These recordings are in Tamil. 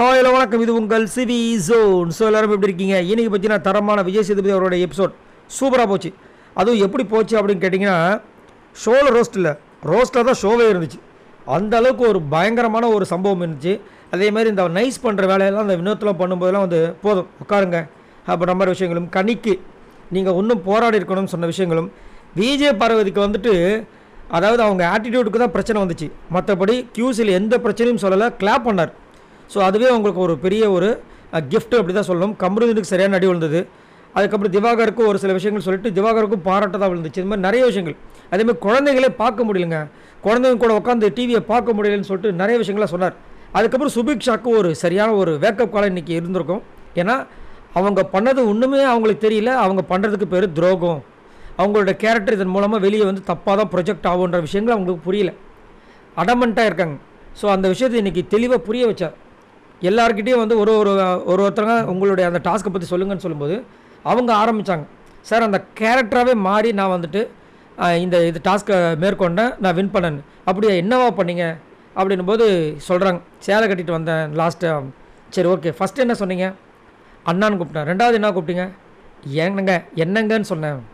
ஹலோ வணக்கம், இது உங்கள் சிவி ஜோன். ஸோ எல்லாரும் எப்படி இருக்கீங்க? இன்றைக்கி பார்த்தீங்கன்னா தரமான விஜய் சேதுபதி அவரோட எபிசோட் சூப்பராக போச்சு. அதுவும் எப்படி போச்சு அப்படின்னு கேட்டிங்கன்னா, ஷோவில் ரோஸ்ட்டில் தான் ஷோவே இருந்துச்சு. அந்த அளவுக்கு ஒரு பயங்கரமான ஒரு சம்பவம் இருந்துச்சு. அதே மாதிரி இந்த நைஸ் பண்ணுற வேலையெல்லாம் அந்த வினோத்தெலாம் பண்ணும்போதெல்லாம் வந்து போதும் உட்காருங்க அப்படின்ற மாதிரி விஷயங்களும், கனிக்கு நீங்கள் இன்னும் போராடி இருக்கணும்னு சொன்ன விஷயங்களும், விஜய் பார்வதிக்கு வந்துட்டு அதாவது அவங்க ஆட்டிடியூடுக்கு தான் பிரச்சனை வந்துச்சு. மற்றபடி கியூஸில் எந்த பிரச்சனையும் சொல்லலை, கிளாப் பண்ணார். ஸோ அதுவே அவங்களுக்கு ஒரு பெரிய ஒரு கிஃப்ட்டு அப்படி தான் சொல்லணும். கமருதீனுக்கு சரியான அடி விழுந்தது. அதுக்கப்புறம் திவாகருக்கும் ஒரு சில விஷயங்கள் சொல்லிட்டு திவாகருக்கும் பாராட்ட தான் விழுந்துச்சு. இந்த மாதிரி நிறைய விஷயங்கள். அதேமாதிரி குழந்தைகளே பார்க்க முடியலைங்க, குழந்தைங்க கூட உட்காந்து டிவியை பார்க்க முடியலன்னு சொல்லிட்டு நிறைய விஷயங்களாக சொன்னார். அதுக்கப்புறம் சுபிக்ஷாவுக்கு ஒரு சரியான ஒரு வேக்கப் காலம் இன்றைக்கி இருந்திருக்கும். ஏன்னா அவங்க பண்ணது ஒன்றுமே அவங்களுக்கு தெரியல. அவங்க பண்ணுறதுக்கு பேர் துரோகம். அவங்களோட கேரக்டர் இதன் மூலமாக வெளியே வந்து தப்பாக தான் ப்ரொஜெக்ட் ஆகுன்ற விஷயங்கள் அவங்களுக்கு புரியல, அடமெண்ட்டாக இருக்காங்க. ஸோ அந்த விஷயத்தை இன்றைக்கி தெளிவாக புரிய வச்சார். எல்லாருக்கிட்டேயும் வந்து ஒருத்தருங்க உங்களுடைய அந்த டாஸ்க்கை பற்றி சொல்லுங்கன்னு சொல்லும்போது அவங்க ஆரம்பித்தாங்க, சார் அந்த கேரக்டராகவே மாறி நான் வந்துட்டு இது டாஸ்க்கை மேற்கொண்டேன், நான் வின் பண்ணேன்னு. அப்படியே என்னவா பண்ணீங்க அப்படின்னும்போது சொல்கிறாங்க, சேலை கட்டிட்டு வந்தேன் லாஸ்ட்டு. சரி ஓகே, ஃபஸ்ட்டு என்ன சொன்னீங்க? அண்ணான்னு கூப்பிட்டேன். ரெண்டாவது என்ன கூப்பிட்டீங்க? என்னங்கன்னு சொன்னேன்.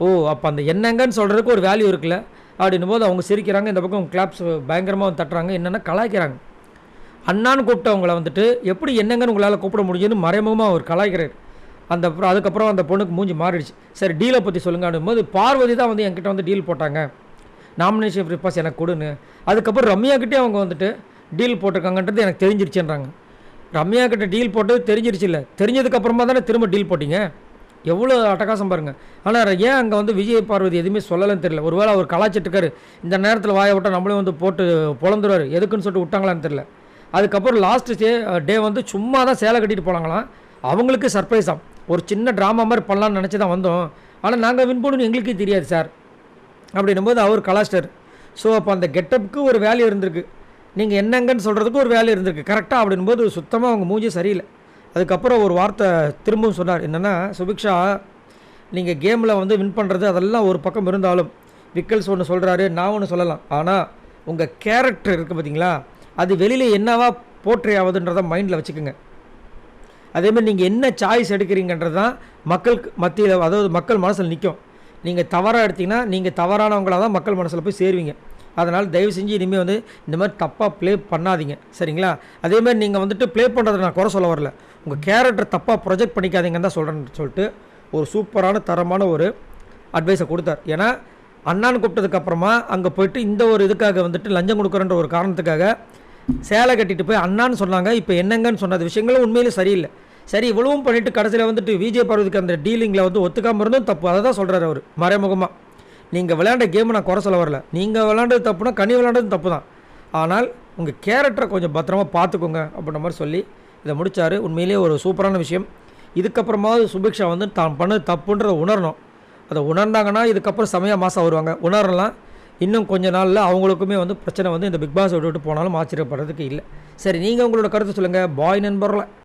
ஓ, அப்போ அந்த என்னங்கன்னு சொல்கிறதுக்கு ஒரு வேல்யூ இருக்குல்ல அப்படின்னும் போது அவங்க சிரிக்கிறாங்க. இந்த பக்கம் கிளாப்ஸ் பயங்கரமாக வந்து தட்டுறாங்க. என்னென்னா கலாய்க்கிறாங்க. அண்ணான்னு கூப்பிட்டவங்கள வந்துட்டு எப்படி என்னங்கன்னு உங்களால் கூப்பிட முடியும்னு மறைமுகமாக அவர் கலாய்க்கிறார். அதுக்கப்புறம் அந்த பொண்ணுக்கு மூஞ்சி மாறிடுச்சு. சரி டீலை பற்றி சொல்லுங்க போது பார்வதி தான் வந்து என்கிட்ட வந்து டீல் போட்டாங்க, நாமினேஷன் ஃப்ரீ பாஸ் எனக்கு கொடுன்னு. அதுக்கப்புறம் ரம்யாக்கிட்டே அவங்க வந்துட்டு டீல் போட்டிருக்காங்கன்றது எனக்கு தெரிஞ்சிருச்சுன்றாங்க. ரம்யா கிட்ட டீல் போட்டது தெரிஞ்சிருச்சு இல்லை, தெரிஞ்சதுக்கப்புறமா தானே திரும்ப டீல் போட்டிங்க. எவ்வளோ அட்டகாசம் பாருங்கள். ஆனால் ஏன் அங்கே வந்து விஜய் பார்வதி எதுவுமே சொல்லலைன்னு தெரியல. ஒருவேளை அவர் கலாச்சிட்டுருக்காரு, இந்த நேரத்தில் வாயை விட்டால் நம்மளே வந்து போட்டு பொழந்துருவார், எதுக்குன்னு சொல்லிட்டு விட்டாங்களான்னு தெரியல. அதுக்கப்புறம் லாஸ்ட்டு டே வந்து சும்மா தான் சேலை கட்டிட்டு போனாங்களாம். அவங்களுக்கு சர்ப்ரைஸாக ஒரு சின்ன ட்ராமா மாதிரி பண்ணலான்னு நினச்சி தான் வந்தோம், ஆனால் நாங்கள் வின் பண்ணணும்னு எங்களுக்கே தெரியாது சார் அப்படின்னும்போது அவர் கலாஸ்டர். ஸோ அப்போ அந்த கெட்டப்புக்கு ஒரு வேல்யூ இருந்திருக்கு, நீங்கள் என்னங்கன்னு சொல்கிறதுக்கு ஒரு வேல்யூ இருந்திருக்கு கரெக்டாக அப்படின்போது சுத்தமாக அவங்க மூஞ்சி சரியில்லை. அதுக்கப்புறம் ஒரு வார்த்தை திரும்பவும் சொன்னார், என்னென்னா சுபிக்ஷா நீங்கள் கேமில் வந்து வின் பண்ணுறது அதெல்லாம் ஒரு பக்கம் இருந்தாலும் விக்கல்ஸ் ஒன்று சொல்கிறாரு, நான் ஒன்று சொல்லலாம், ஆனால் உங்கள் கேரக்டர் இருக்குது பார்த்தீங்களா, அது வெளியில் என்னவா போர்ட்ரே ஆகுதுன்றதை மைண்டில் வச்சுக்கோங்க. அதேமாதிரி நீங்கள் என்ன சாய்ஸ் எடுக்கிறீங்கன்றது தான் மக்களுக்கு மத்தியில், அதாவது மக்கள் மனசில் நிற்கும். நீங்கள் தவறாக எடுத்திங்கன்னா நீங்கள் தவறானவங்களாக தான் மக்கள் மனசில் போய் சேருவீங்க. அதனால் தயவு செஞ்சு இனிமேல் வந்து இந்த மாதிரி தப்பாக ப்ளே பண்ணாதீங்க, சரிங்களா? அதேமாதிரி நீங்கள் வந்துட்டு ப்ளே பண்ணுறதை நான் குறை சொல்ல வரல, உங்கள் கேரக்டர் தப்பாக ப்ரொஜெக்ட் பண்ணிக்காதீங்கன்னு தான் சொல்கிறேன்னு சொல்லிட்டு ஒரு சூப்பரான தரமான ஒரு அட்வைஸை கொடுத்தார். ஏன்னா அண்ணான்னு கூப்பிட்டதுக்கப்புறமா அங்கே போய்ட்டு இந்த ஒரு இதுக்காக வந்துட்டு லஞ்சம் கொடுக்குறன்ற ஒரு காரணத்துக்காக சேலை கட்டிட்டு போய் அண்ணான்னு சொன்னாங்க. இப்போ என்னங்கன்னு சொன்னது விஷயங்களும் உண்மையிலே சரியில்லை. சரி இவ்வளவும் பண்ணிவிட்டு கடைசியில் வந்துட்டு விஜய் பார்வதிக்கு அந்த டீலிங்கில் வந்து ஒத்துக்காமல் இருந்தும் தப்பு. அதை தான் சொல்கிறார் அவர் மறைமுகமாக. நீங்கள் விளையாண்ட கேமை நான் குறை சொல்ல வரல, நீங்கள் விளையாண்டது தப்புனா கனி விளையாண்டது தப்பு தான், ஆனால் உங்கள் கேரக்டரை கொஞ்சம் பத்திரமா பார்த்துக்கோங்க அப்படின்ற மாதிரி சொல்லி இதை முடித்தார். உண்மையிலே ஒரு சூப்பரான விஷயம். இதுக்கப்புறமாவது சுபிக்ஷா வந்து தான் பண்ணது தப்புன்றதை உணரணும். அதை உணர்ந்தாங்கன்னா இதுக்கப்புறம் செமையாக மாதம் வருவாங்க. உணரலாம், இன்னும் கொஞ்ச நாளில் அவங்களுக்குமே வந்து பிரச்சனை வந்து இந்த பிக் பாஸ் விட்டு போனாலும் ஆச்சரியப்படுறதுக்கு இல்லை. சரி, நீங்கள் உங்களோட கருத்தை சொல்லுங்கள். பாய் நண்பர்களே.